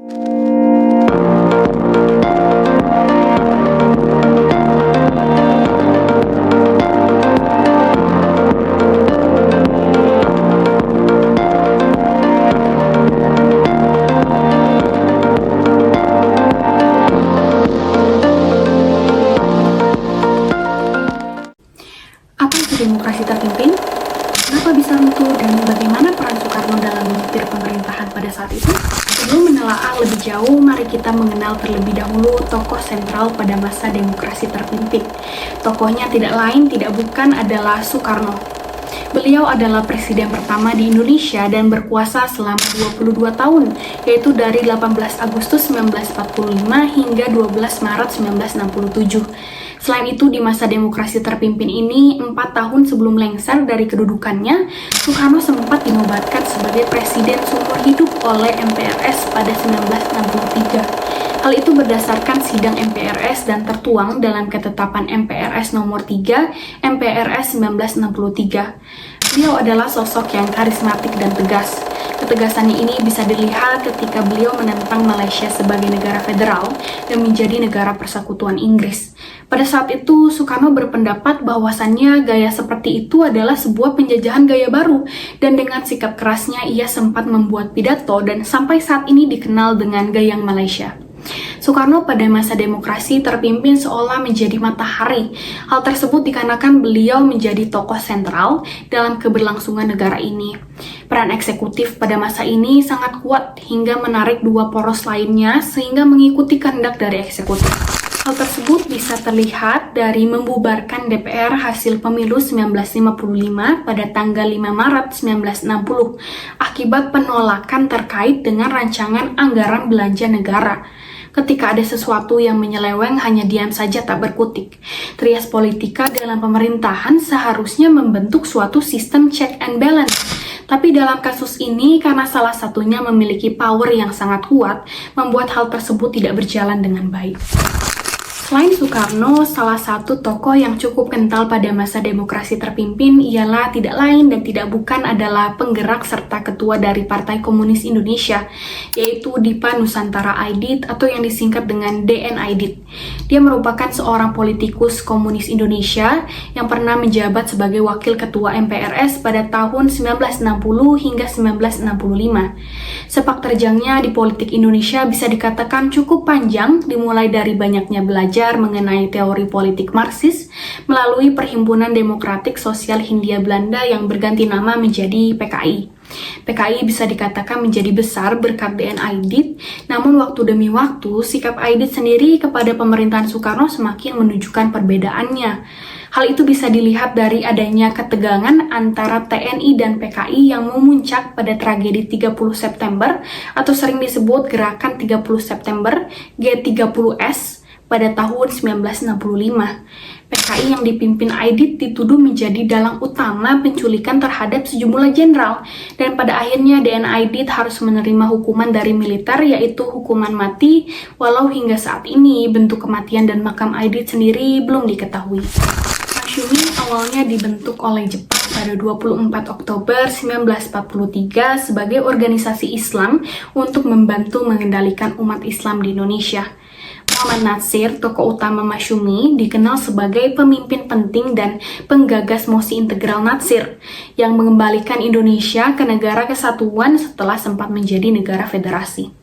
Apa itu demokrasi terpimpin? Kenapa bisa runtuh dan bagaimana peran Soekarno dalam menyetir pemerintahan pada saat itu? Sebelum menelaah lebih jauh, mari kita mengenal terlebih dahulu tokoh sentral pada masa demokrasi terpimpin. Tokohnya tidak lain tidak bukan adalah Soekarno. Beliau adalah presiden pertama di Indonesia dan berkuasa selama 22 tahun, yaitu dari 18 Agustus 1945 hingga 12 Maret 1967. Selain itu, di masa demokrasi terpimpin ini, 4 tahun sebelum lengser dari kedudukannya, Soekarno sempat dinobatkan sebagai presiden seumur hidup oleh MPRS pada 1963. Hal itu berdasarkan sidang MPRS dan tertuang dalam ketetapan MPRS nomor 3 MPRS 1963. Beliau adalah sosok yang karismatik dan tegas. Ketegasannya ini bisa dilihat ketika beliau menentang Malaysia sebagai negara federal dan menjadi negara persekutuan Inggris. Pada saat itu, Soekarno berpendapat bahwasannya gaya seperti itu adalah sebuah penjajahan gaya baru, dan dengan sikap kerasnya ia sempat membuat pidato dan sampai saat ini dikenal dengan Gayang Malaysia. Soekarno pada masa demokrasi terpimpin seolah menjadi matahari. Hal tersebut dikarenakan beliau menjadi tokoh sentral dalam keberlangsungan negara ini. Peran eksekutif pada masa ini sangat kuat hingga menarik dua poros lainnya sehingga mengikuti kehendak dari eksekutif. Hal tersebut bisa terlihat dari membubarkan DPR hasil pemilu 1955 pada tanggal 5 Maret 1960 akibat penolakan terkait dengan rancangan anggaran belanja negara. Ketika ada sesuatu yang menyeleweng, hanya diam saja tak berkutik. Trias politika dalam pemerintahan seharusnya membentuk suatu sistem check and balance. Tapi dalam kasus ini, karena salah satunya memiliki power yang sangat kuat, membuat hal tersebut tidak berjalan dengan baik. Selain Soekarno, salah satu tokoh yang cukup kental pada masa demokrasi terpimpin ialah tidak lain dan tidak bukan adalah penggerak serta ketua dari Partai Komunis Indonesia, yaitu Dipa Nusantara Aidit atau yang disingkat dengan DN Aidit. Dia merupakan seorang politikus komunis Indonesia yang pernah menjabat sebagai wakil ketua MPRS pada tahun 1960 hingga 1965. Sepak terjangnya di politik Indonesia bisa dikatakan cukup panjang, dimulai dari banyaknya belajar mengenai teori politik Marxis melalui Perhimpunan Demokratik Sosial Hindia Belanda yang berganti nama menjadi PKI. PKI bisa dikatakan menjadi besar berkat DN Aidit, namun waktu demi waktu, sikap Aidit sendiri kepada pemerintahan Soekarno semakin menunjukkan perbedaannya. Hal itu bisa dilihat dari adanya ketegangan antara TNI dan PKI yang memuncak pada tragedi 30 September atau sering disebut Gerakan 30 September G30S pada tahun 1965. PKI yang dipimpin Aidit dituduh menjadi dalang utama penculikan terhadap sejumlah jenderal, dan pada akhirnya DN Aidit harus menerima hukuman dari militer, yaitu hukuman mati, walau hingga saat ini bentuk kematian dan makam Aidit sendiri belum diketahui. Masyumi awalnya dibentuk oleh Jepang pada 24 Oktober 1943 sebagai organisasi Islam untuk membantu mengendalikan umat Islam di Indonesia. Muhammad Natsir, tokoh utama Masyumi, dikenal sebagai pemimpin penting dan penggagas mosi integral Natsir yang mengembalikan Indonesia ke negara kesatuan setelah sempat menjadi negara federasi.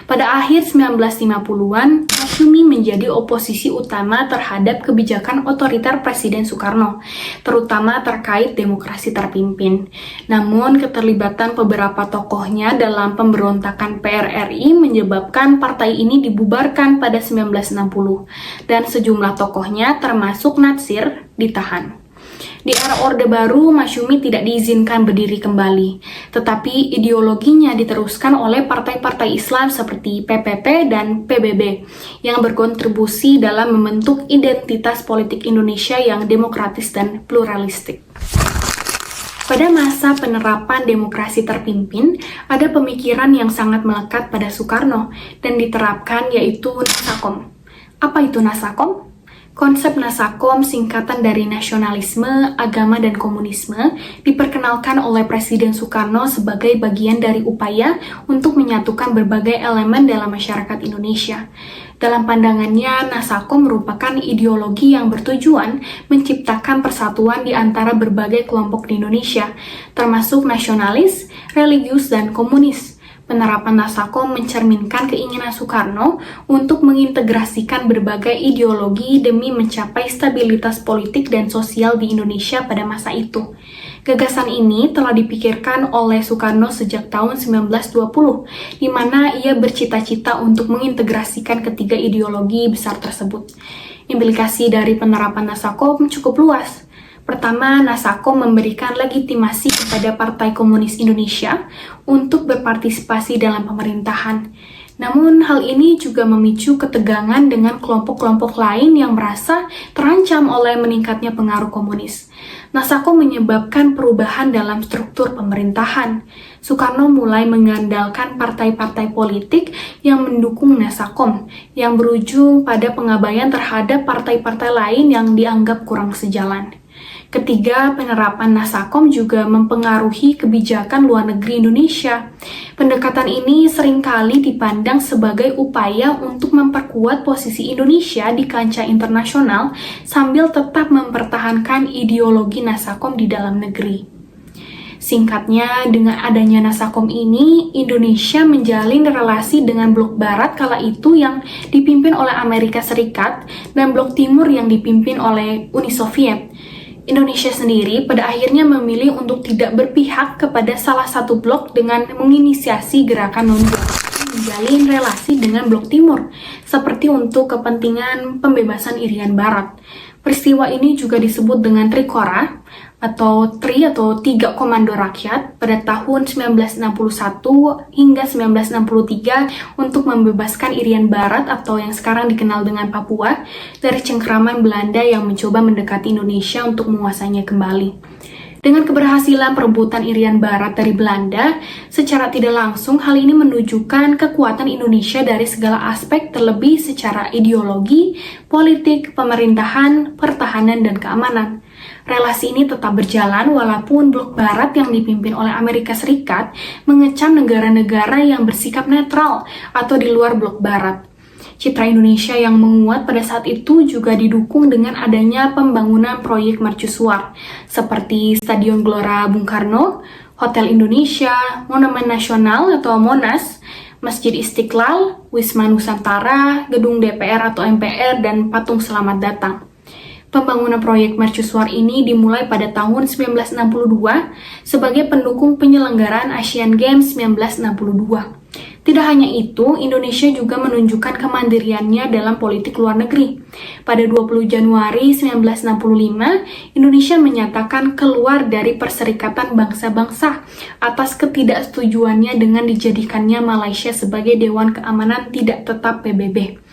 Pada akhir 1950-an, Masyumi menjadi oposisi utama terhadap kebijakan otoriter Presiden Soekarno, terutama terkait demokrasi terpimpin. Namun, keterlibatan beberapa tokohnya dalam pemberontakan PRRI menyebabkan partai ini dibubarkan pada 1960, dan sejumlah tokohnya termasuk Natsir ditahan. Di era Orde Baru, Masyumi tidak diizinkan berdiri kembali, tetapi ideologinya diteruskan oleh partai-partai Islam seperti PPP dan PBB yang berkontribusi dalam membentuk identitas politik Indonesia yang demokratis dan pluralistik. Pada masa penerapan demokrasi terpimpin, ada pemikiran yang sangat melekat pada Soekarno dan diterapkan, yaitu Nasakom. Apa itu Nasakom? Konsep Nasakom, singkatan dari nasionalisme, agama, dan komunisme, diperkenalkan oleh Presiden Soekarno sebagai bagian dari upaya untuk menyatukan berbagai elemen dalam masyarakat Indonesia. Dalam pandangannya, Nasakom merupakan ideologi yang bertujuan menciptakan persatuan di antara berbagai kelompok di Indonesia, termasuk nasionalis, religius, dan komunis. Penerapan Nasakom mencerminkan keinginan Soekarno untuk mengintegrasikan berbagai ideologi demi mencapai stabilitas politik dan sosial di Indonesia pada masa itu. Gagasan ini telah dipikirkan oleh Soekarno sejak tahun 1920, di mana ia bercita-cita untuk mengintegrasikan ketiga ideologi besar tersebut. Implikasi dari penerapan Nasakom cukup luas. Pertama, Nasakom memberikan legitimasi kepada Partai Komunis Indonesia untuk berpartisipasi dalam pemerintahan. Namun, hal ini juga memicu ketegangan dengan kelompok-kelompok lain yang merasa terancam oleh meningkatnya pengaruh komunis. Nasakom menyebabkan perubahan dalam struktur pemerintahan. Soekarno mulai mengandalkan partai-partai politik yang mendukung Nasakom, yang berujung pada pengabaian terhadap partai-partai lain yang dianggap kurang sejalan. Ketiga, penerapan Nasakom juga mempengaruhi kebijakan luar negeri Indonesia. Pendekatan ini seringkali dipandang sebagai upaya untuk memperkuat posisi Indonesia di kancah internasional sambil tetap mempertahankan ideologi Nasakom di dalam negeri. Singkatnya, dengan adanya Nasakom ini, Indonesia menjalin relasi dengan blok barat kala itu yang dipimpin oleh Amerika Serikat dan blok timur yang dipimpin oleh Uni Soviet. Indonesia sendiri pada akhirnya memilih untuk tidak berpihak kepada salah satu blok dengan menginisiasi gerakan non-blok, menjalin relasi dengan blok timur, seperti untuk kepentingan pembebasan Irian Barat. Peristiwa ini juga disebut dengan Trikora, atau tiga komando rakyat pada tahun 1961 hingga 1963 untuk membebaskan Irian Barat atau yang sekarang dikenal dengan Papua dari cengkeraman Belanda yang mencoba mendekati Indonesia untuk menguasainya kembali. Dengan keberhasilan perebutan Irian Barat dari Belanda, secara tidak langsung hal ini menunjukkan kekuatan Indonesia dari segala aspek, terlebih secara ideologi, politik, pemerintahan, pertahanan, dan keamanan. Relasi ini tetap berjalan walaupun blok barat yang dipimpin oleh Amerika Serikat mengecam negara-negara yang bersikap netral atau di luar blok barat. Citra Indonesia yang menguat pada saat itu juga didukung dengan adanya pembangunan proyek mercusuar seperti Stadion Gelora Bung Karno, Hotel Indonesia, Monumen Nasional atau Monas, Masjid Istiqlal, Wisma Nusantara, Gedung DPR atau MPR, dan Patung Selamat Datang. Pembangunan proyek mercusuar ini dimulai pada tahun 1962 sebagai pendukung penyelenggaraan Asian Games 1962. Tidak hanya itu, Indonesia juga menunjukkan kemandiriannya dalam politik luar negeri. Pada 20 Januari 1965, Indonesia menyatakan keluar dari Perserikatan Bangsa-Bangsa atas ketidaksetujuannya dengan dijadikannya Malaysia sebagai Dewan Keamanan Tidak Tetap PBB.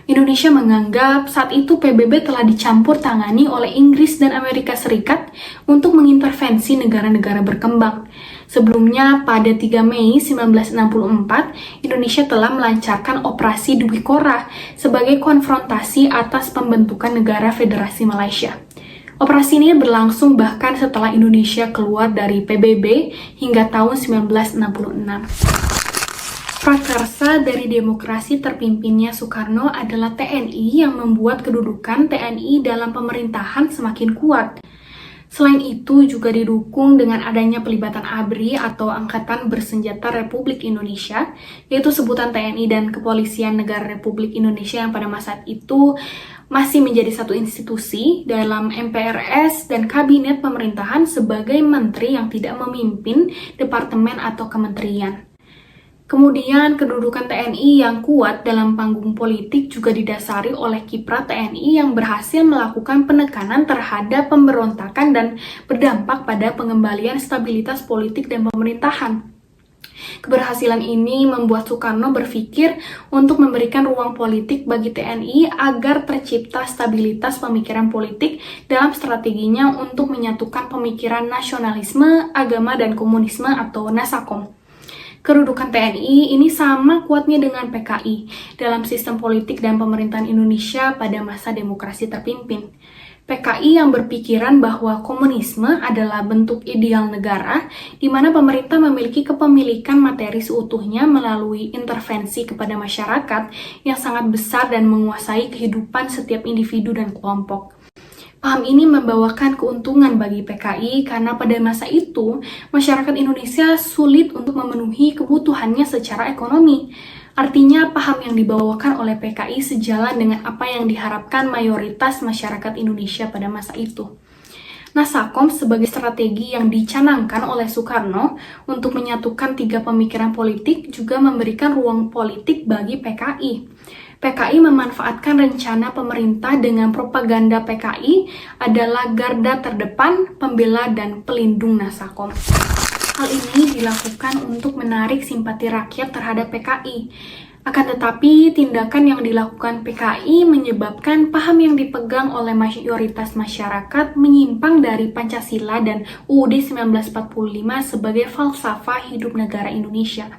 Indonesia menganggap saat itu PBB telah dicampur tangani oleh Inggris dan Amerika Serikat untuk mengintervensi negara-negara berkembang. Sebelumnya, pada 3 Mei 1964, Indonesia telah melancarkan Operasi Dwikora sebagai konfrontasi atas pembentukan negara Federasi Malaysia. Operasi ini berlangsung bahkan setelah Indonesia keluar dari PBB hingga tahun 1966. Prakarsa dari demokrasi terpimpinnya Soekarno adalah TNI yang membuat kedudukan TNI dalam pemerintahan semakin kuat. Selain itu juga didukung dengan adanya pelibatan ABRI atau Angkatan Bersenjata Republik Indonesia, yaitu sebutan TNI dan Kepolisian Negara Republik Indonesia yang pada masa itu masih menjadi satu institusi dalam MPRS dan Kabinet Pemerintahan sebagai menteri yang tidak memimpin departemen atau kementerian. Kemudian, kedudukan TNI yang kuat dalam panggung politik juga didasari oleh kiprah TNI yang berhasil melakukan penekanan terhadap pemberontakan dan berdampak pada pengembalian stabilitas politik dan pemerintahan. Keberhasilan ini membuat Soekarno berpikir untuk memberikan ruang politik bagi TNI agar tercipta stabilitas pemikiran politik dalam strateginya untuk menyatukan pemikiran nasionalisme, agama, dan komunisme atau Nasakom. Kedudukan TNI ini sama kuatnya dengan PKI dalam sistem politik dan pemerintahan Indonesia pada masa demokrasi terpimpin. PKI yang berpikiran bahwa komunisme adalah bentuk ideal negara di mana pemerintah memiliki kepemilikan materi seutuhnya melalui intervensi kepada masyarakat yang sangat besar dan menguasai kehidupan setiap individu dan kelompok. Paham ini membawakan keuntungan bagi PKI karena pada masa itu, masyarakat Indonesia sulit untuk memenuhi kebutuhannya secara ekonomi. Artinya, paham yang dibawakan oleh PKI sejalan dengan apa yang diharapkan mayoritas masyarakat Indonesia pada masa itu. Nasakom sebagai strategi yang dicanangkan oleh Soekarno untuk menyatukan tiga pemikiran politik juga memberikan ruang politik bagi PKI. PKI memanfaatkan rencana pemerintah dengan propaganda PKI adalah garda terdepan, pembela, dan pelindung Nasakom. Hal ini dilakukan untuk menarik simpati rakyat terhadap PKI. Akan tetapi, tindakan yang dilakukan PKI menyebabkan paham yang dipegang oleh mayoritas masyarakat menyimpang dari Pancasila dan UUD 1945 sebagai falsafah hidup negara Indonesia.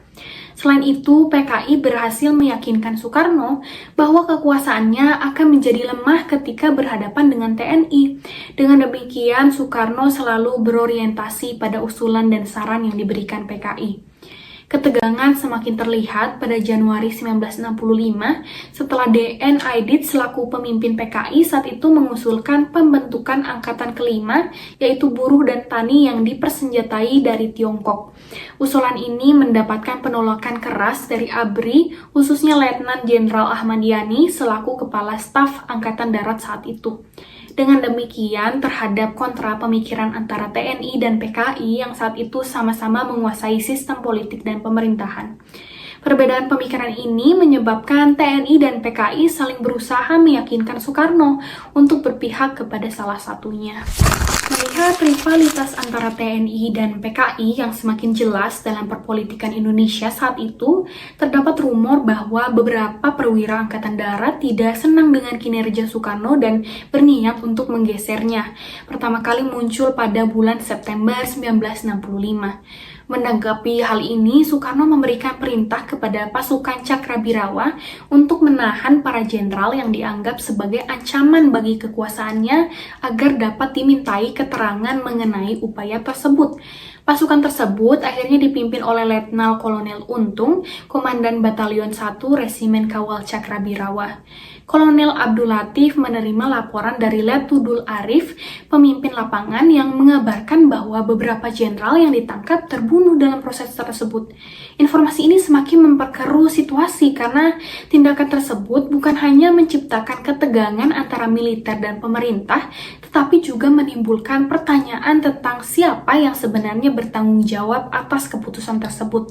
Selain itu, PKI berhasil meyakinkan Soekarno bahwa kekuasaannya akan menjadi lemah ketika berhadapan dengan TNI. Dengan demikian, Soekarno selalu berorientasi pada usulan dan saran yang diberikan PKI. Ketegangan semakin terlihat pada Januari 1965 setelah D.N. Aidit selaku pemimpin PKI saat itu mengusulkan pembentukan angkatan kelima, yaitu buruh dan tani yang dipersenjatai dari Tiongkok. Usulan ini mendapatkan penolakan keras dari ABRI, khususnya Letnan Jenderal Ahmad Yani selaku Kepala Staf Angkatan Darat saat itu. Dengan demikian, terhadap kontra pemikiran antara TNI dan PKI yang saat itu sama-sama menguasai sistem politik dan pemerintahan. Perbedaan pemikiran ini menyebabkan TNI dan PKI saling berusaha meyakinkan Soekarno untuk berpihak kepada salah satunya. Melihat rivalitas antara TNI dan PKI yang semakin jelas dalam perpolitikan Indonesia saat itu, terdapat rumor bahwa beberapa perwira Angkatan Darat tidak senang dengan kinerja Soekarno dan berniat untuk menggesernya. Pertama kali muncul pada bulan September 1965. Menanggapi hal ini, Soekarno memberikan perintah kepada pasukan Cakrabirawa untuk menahan para jenderal yang dianggap sebagai ancaman bagi kekuasaannya agar dapat dimintai keterangan mengenai upaya tersebut. Pasukan tersebut akhirnya dipimpin oleh Letnan Kolonel Untung, Komandan Batalion 1 Resimen Kawal Cakrabirawa. Kolonel Abdul Latif menerima laporan dari Letudul Arif, pemimpin lapangan yang mengabarkan bahwa beberapa jenderal yang ditangkap terbunuh dalam proses tersebut. Informasi ini semakin memperkeruh situasi karena tindakan tersebut bukan hanya menciptakan ketegangan antara militer dan pemerintah, tetapi juga menimbulkan pertanyaan tentang siapa yang sebenarnya bertanggung jawab atas keputusan tersebut.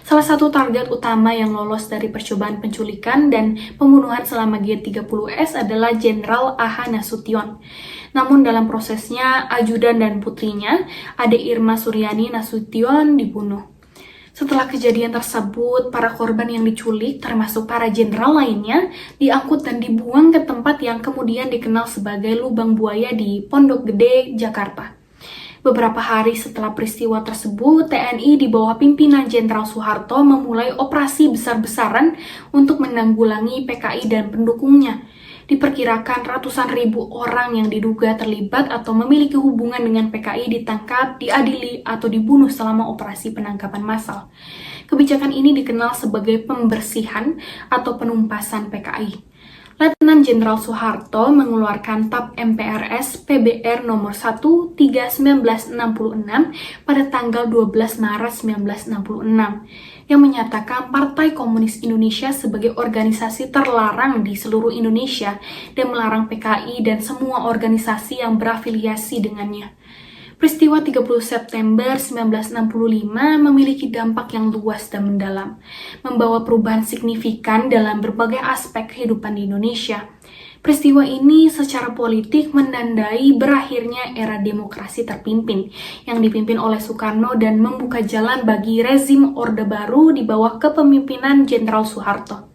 Salah satu target utama yang lolos dari percobaan penculikan dan pembunuhan selama G30S adalah Jenderal A.H. Nasution. Namun dalam prosesnya, ajudan dan putrinya, Ade Irma Suryani Nasution, dibunuh. Setelah kejadian tersebut, para korban yang diculik, termasuk para jenderal lainnya, diangkut dan dibuang ke tempat yang kemudian dikenal sebagai Lubang Buaya di Pondok Gede, Jakarta. Beberapa hari setelah peristiwa tersebut, TNI di bawah pimpinan Jenderal Soeharto memulai operasi besar-besaran untuk menanggulangi PKI dan pendukungnya. Diperkirakan ratusan ribu orang yang diduga terlibat atau memiliki hubungan dengan PKI ditangkap, diadili, atau dibunuh selama operasi penangkapan massal. Kebijakan ini dikenal sebagai pembersihan atau penumpasan PKI. Letnan Jenderal Soeharto mengeluarkan TAP MPRS PBR nomor 1 3/1966 pada tanggal 12 Maret 1966 yang menyatakan Partai Komunis Indonesia sebagai organisasi terlarang di seluruh Indonesia dan melarang PKI dan semua organisasi yang berafiliasi dengannya. Peristiwa 30 September 1965 memiliki dampak yang luas dan mendalam, membawa perubahan signifikan dalam berbagai aspek kehidupan di Indonesia. Peristiwa ini secara politik menandai berakhirnya era demokrasi terpimpin yang dipimpin oleh Soekarno dan membuka jalan bagi rezim Orde Baru di bawah kepemimpinan Jenderal Soeharto.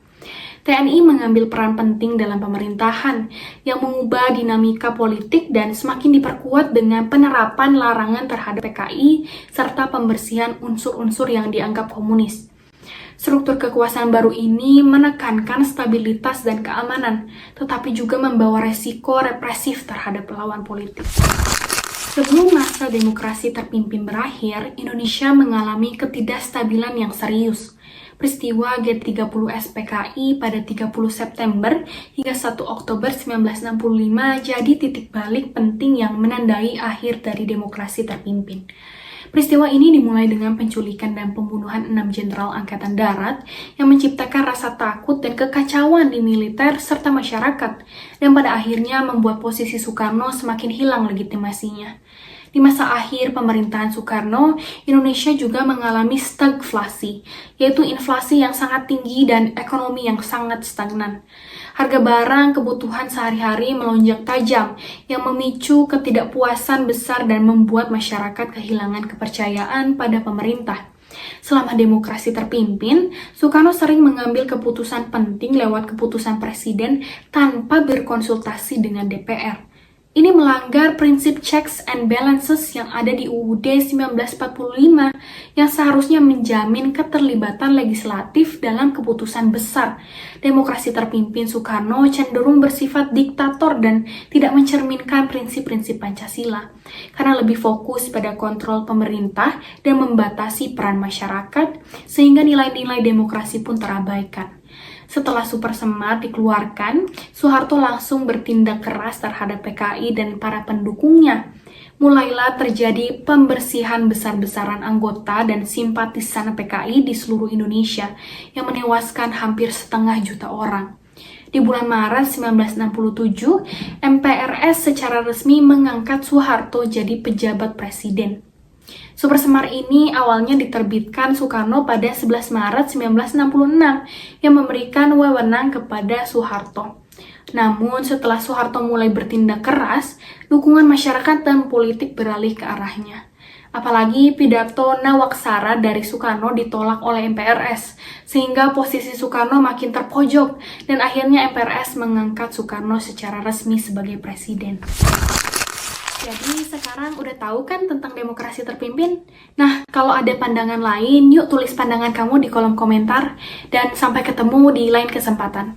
TNI mengambil peran penting dalam pemerintahan yang mengubah dinamika politik dan semakin diperkuat dengan penerapan larangan terhadap PKI serta pembersihan unsur-unsur yang dianggap komunis. Struktur kekuasaan baru ini menekankan stabilitas dan keamanan, tetapi juga membawa resiko represif terhadap lawan politik. Sebelum masa demokrasi terpimpin berakhir, Indonesia mengalami ketidakstabilan yang serius. Peristiwa G30 SPKI pada 30 September hingga 1 Oktober 1965 jadi titik balik penting yang menandai akhir dari demokrasi terpimpin. Peristiwa ini dimulai dengan penculikan dan pembunuhan 6 jenderal Angkatan Darat yang menciptakan rasa takut dan kekacauan di militer serta masyarakat, dan pada akhirnya membuat posisi Soekarno semakin hilang legitimasinya. Di masa akhir pemerintahan Soekarno, Indonesia juga mengalami stagflasi, yaitu inflasi yang sangat tinggi dan ekonomi yang sangat stagnan. Harga barang kebutuhan sehari-hari melonjak tajam, yang memicu ketidakpuasan besar dan membuat masyarakat kehilangan kepercayaan pada pemerintah. Selama demokrasi terpimpin, Soekarno sering mengambil keputusan penting lewat keputusan presiden tanpa berkonsultasi dengan DPR. Ini melanggar prinsip checks and balances yang ada di UUD 1945 yang seharusnya menjamin keterlibatan legislatif dalam keputusan besar. Demokrasi terpimpin Soekarno cenderung bersifat diktator dan tidak mencerminkan prinsip-prinsip Pancasila, karena lebih fokus pada kontrol pemerintah dan membatasi peran masyarakat, sehingga nilai-nilai demokrasi pun terabaikan. Setelah Super Semar dikeluarkan, Soeharto langsung bertindak keras terhadap PKI dan para pendukungnya. Mulailah terjadi pembersihan besar-besaran anggota dan simpatisan PKI di seluruh Indonesia yang menewaskan hampir 1,5 juta orang. Di bulan Maret 1967, MPRS secara resmi mengangkat Soeharto jadi pejabat presiden. Super Semar ini awalnya diterbitkan Soekarno pada 11 Maret 1966 yang memberikan wewenang kepada Soeharto. Namun setelah Soeharto mulai bertindak keras, dukungan masyarakat dan politik beralih ke arahnya. Apalagi pidato Nawaksara dari Soekarno ditolak oleh MPRS, sehingga posisi Soekarno makin terpojok dan akhirnya MPRS mengangkat Soekarno secara resmi sebagai presiden. Jadi sekarang udah tahu kan tentang demokrasi terpimpin? Nah, kalau ada pandangan lain, yuk tulis pandangan kamu di kolom komentar. Dan sampai ketemu di lain kesempatan.